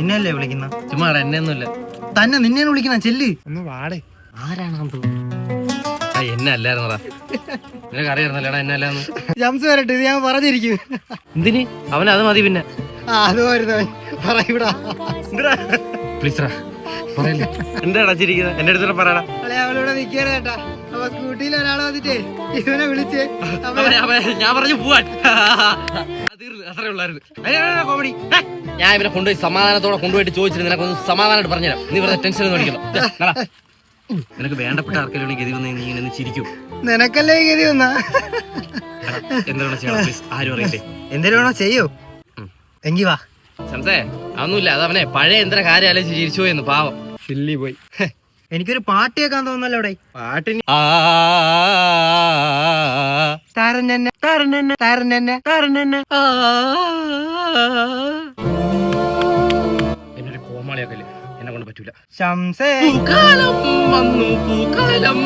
നിന്നല്ലേ വിളിക്കുന്ന? ചുമ്മാ എന്നെ ഒന്നുമില്ല. തന്നെ നിന്നെയാണ് വിളിക്കുന്ന. ചെല്ല് ഒന്ന് വാടേ. ആരാണെന്ന് തോന്നുന്നു. എന്നെ അല്ലായിരുന്നടാ. നിനക്ക് അറിയായിരുന്നല്ലേടാ എന്നെ അല്ലാന്ന്. ജംസ് വരട്ടെ, ഇത് ഞാൻ പറഞ്ഞിരിക്കും. എന്തിന്? അവനത് മതി. പിന്നെ അത് വരുന്നവൻ പറയൂടാ. പ്ലീസ് പറയല്ലേ. എന്താടാ ചിരിക്കുന്നത്? എന്റെ അടുത്ത് പറയടാ. അവളിവിടെ നിൽക്കണ കേട്ടാ. അപ്പൊ സ്കൂട്ടിയിൽ ഒരാൾ വന്നിട്ടേ ഇവനെ വിളിച്ച് ഞാൻ പറഞ്ഞു പോവാൻ. അത്രേ ഉള്ളായിരുന്നു കോമഡി. ഞാൻ ഇവനെ കൊണ്ടുപോയി സമാധാനത്തോടെ കൊണ്ടുപോയിട്ട് ചോദിച്ചിട്ട് നിനക്കൊന്ന് സമാധാനമായിട്ട് പറഞ്ഞുതരാം. നീ വെറുതെ ടെൻഷൻ ഒന്നും അടിക്കണം. നിനക്ക് വേണ്ടപ്പെട്ട ആർക്കെങ്കിലും ഗതി വന്ന് നീ ഇങ്ങനെ ചിരിക്കും. നിനക്കല്ലേ ഗതി വന്ന. എന്താണ് ചെയ്യണം പ്ലീസ്? ആരും അറിയട്ടെ. എന്തേലും വേണോ ചെയ്യോ? എങ്കി വാ. സംസേ അതൊന്നുമില്ല. അതവനെ പഴയ എന്തൊരു കാര്യം ആലോചിച്ച് ചിരിച്ചു പോയെന്ന്. പാവം ചില്ലി പോയി. എനിക്കൊരു പാട്ട് കേൾക്കാൻ തോന്നല്ലോ അവിടെ. പാട്ടിന് എന്നൊരു കോമാളിയൊക്കെ എന്നെ കൊണ്ട് പറ്റൂല. ശംസേ പൂക്കാലം വന്നു പൂക്കാലം.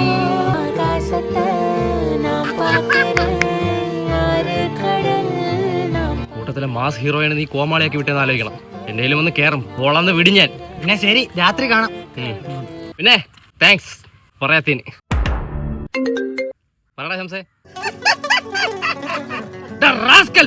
കൂട്ടത്തിലെ മാസ് ഹീറോയാണ് നീ കോമാളിയാക്കി വിട്ടെന്ന് ആലോചിക്കണം. എന്തേലും ഒന്ന് കേറും പൊളന്ന് വിടിഞ്ഞാൻ. പിന്നെ ശരി, രാത്രി കാണാം. പിന്നെ താങ്ക്സ് പറയാത്തിന്. പറടാ ശംസേ. റാസ്കൽ